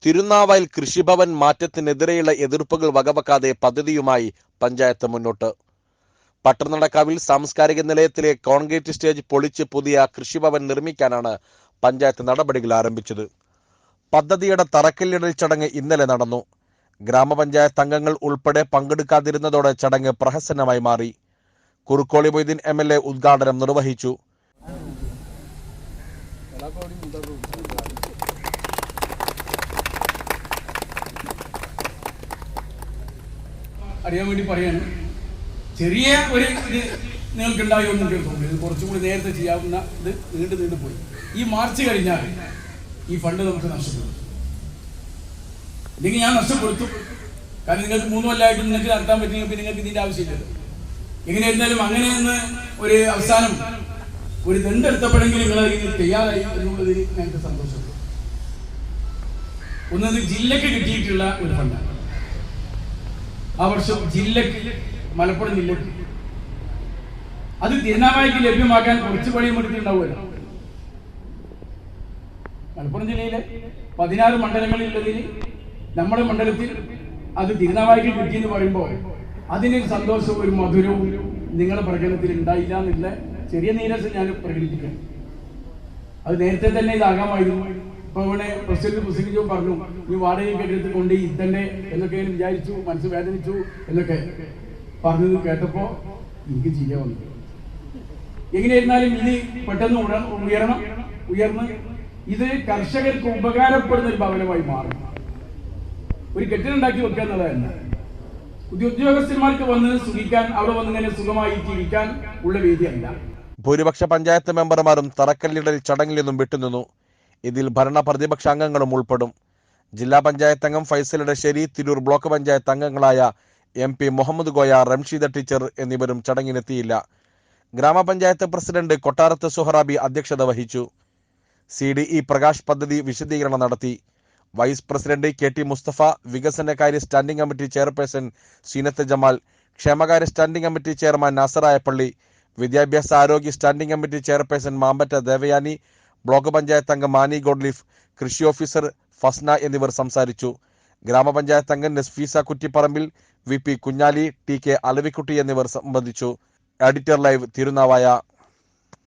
തിരുനാവായിൽ കൃഷിഭവൻ മാറ്റത്തിനെതിരെയുള്ള എതിർപ്പുകൾ വകവെക്കാതെ പദ്ധതിയുമായി പഞ്ചായത്ത് മുന്നോട്ട്. പട്ടണക്കാവിൽ സാംസ്കാരിക നിലയത്തിലെ കോൺക്രീറ്റ് സ്റ്റേജ് പൊളിച്ച് പുതിയ കൃഷിഭവൻ നിർമ്മിക്കാനാണ് പഞ്ചായത്ത് നടപടികൾ ആരംഭിച്ചത്. പദ്ധതിയുടെ തറക്കല്ലിടൽ ചടങ്ങ് ഇന്നലെ നടന്നു. ഗ്രാമപഞ്ചായത്ത് അംഗങ്ങൾ ഉൾപ്പെടെ പങ്കെടുക്കാതിരുന്നതോടെ ചടങ്ങ് പ്രഹസനമായി മാറി. കുറുക്കോളി മൊയ്തീൻ MLA ഉദ്ഘാടനം നിർവഹിച്ചു. അറിയാൻ വേണ്ടി പറയാണ്, ചെറിയ ഒരു ഇത് നിങ്ങൾക്കുണ്ടായോ എന്ന് കേൾക്കും. ഇത് കുറച്ചും കൂടി നേരത്തെ ചെയ്യാവുന്ന ഇത് നീണ്ടു പോയി. ഈ മാർച്ച് കഴിഞ്ഞാൽ ഈ ഫണ്ട് നമുക്ക് നഷ്ടപ്പെടും. ഇല്ലെങ്കിൽ ഞാൻ നഷ്ടപ്പെടുത്തും. കാരണം നിങ്ങൾക്ക് 3 കൊല്ലമായിട്ട് നിങ്ങൾക്ക് നടത്താൻ പറ്റില്ലെങ്കിൽ പിന്നെ നിങ്ങൾക്ക് ഇതിൻ്റെ ആവശ്യമില്ലല്ലോ. എങ്ങനെയായിരുന്നാലും അങ്ങനെയെന്ന് ഒരു അവസാനം ഒരു ദണ്ടെടുത്തപ്പോഴെങ്കിലും നിങ്ങൾ ഇതിന് തയ്യാറായി എന്നുള്ളതിൽ ഞങ്ങൾക്ക് സന്തോഷമുണ്ട്. ഒന്നത് ജില്ലക്ക് കിട്ടിയിട്ടുള്ള ഒരു ഫണ്ടാണ്. ആ വർഷം ജില്ലക്ക്, മലപ്പുറം ജില്ലക്ക് അത് തിരുനാവായിക്ക് ലഭ്യമാക്കാൻ കുറച്ച് പണിയും എടുത്തിട്ടുണ്ടാവുമല്ലോ. മലപ്പുറം ജില്ലയിലെ 16 മണ്ഡലങ്ങളിലുള്ളതിൽ നമ്മുടെ മണ്ഡലത്തിൽ അത് തിരുനാവായിക്ക് കിട്ടിയെന്ന് പറയുമ്പോൾ അതിനൊരു സന്തോഷവും ഒരു മധുരവും നിങ്ങളുടെ പ്രകടനത്തിൽ ഉണ്ടായില്ല എന്നുള്ള ചെറിയ നീരസം ഞാൻ പ്രകടിപ്പിക്കാം. അത് നേരത്തെ തന്നെ ഇതാകാമായിരുന്നു. ഇപ്പൊ ഇവിടെ പ്രസിഡന്റ് പറഞ്ഞു, ഈ വാടകയ്ക്ക് എടുത്ത് കൊണ്ട് ഇത്തന്നെ എന്നൊക്കെ വിചാരിച്ചു, മനസ്സ് വേദനിച്ചു എന്നൊക്കെ പറഞ്ഞത് കേട്ടപ്പോ എനിക്ക് ചിരി വന്നു. എങ്ങനെയായിരുന്നാലും ഇത് പെട്ടെന്ന് ഉയർന്ന് ഇത് കർഷകർക്ക് ഉപകാരപ്പെടുന്ന ഒരു ഭവനമായി മാറും. ഒരു കെട്ടിടുണ്ടാക്കി വെക്കുക എന്നുള്ളതല്ല, ഉദ്യോഗസ്ഥന്മാർക്ക് വന്ന് സുഖിക്കാൻ, അവിടെ വന്നിങ്ങനെ സുഖമായി ജീവിക്കാൻ ഉള്ള വേദിയല്ല. ഭൂരിപക്ഷ പഞ്ചായത്ത് മെമ്പർമാരും തറക്കല്ലിടൽ ചടങ്ങിൽ നിന്നും വിട്ടുനിന്നു. ഇതിൽ ഭരണ പ്രതിപക്ഷ അംഗങ്ങളും ഉൾപ്പെടും. ജില്ലാ പഞ്ചായത്ത് അംഗം ഫൈസൽ ഇടശ്ശേരി, തിരൂർ ബ്ലോക്ക് പഞ്ചായത്ത് അംഗങ്ങളായ MP മുഹമ്മദ് കോയ, റംഷീദ ടീച്ചർ എന്നിവരും ചടങ്ങിനെത്തിയില്ല. ഗ്രാമപഞ്ചായത്ത് പ്രസിഡന്റ് കൊട്ടാരത്ത് സുഹറാബി അധ്യക്ഷത വഹിച്ചു. CDE പ്രകാശ് പദ്ധതി വിശദീകരണം നടത്തി. വൈസ് പ്രസിഡന്റ് KT മുസ്തഫ, വികസനകാര്യ standing committee chairperson Zeenath Jamal, ക്ഷേമകാര്യ സ്റ്റാൻഡിംഗ് കമ്മിറ്റി ചെയർമാൻ നാസറായപ്പള്ളി, വിദ്യാഭ്യാസ ആരോഗ്യ standing committee chairperson Mambatta Devayani, block panchayat അംഗം മാനി ഗോഡ്ലിഫ്, കൃഷി ഓഫീസർ ഫസ്ന എന്നിവർ സംസാരിച്ചു. ഗ്രാമപഞ്ചായത്ത് അംഗം നസ്ഫീസ കുറ്റിപ്പറമ്പിൽ, VP കുഞ്ഞാലി, TK അലവിക്കുട്ടി എന്നിവർ സംബന്ധിച്ചു. Editor live, Thirunavaya.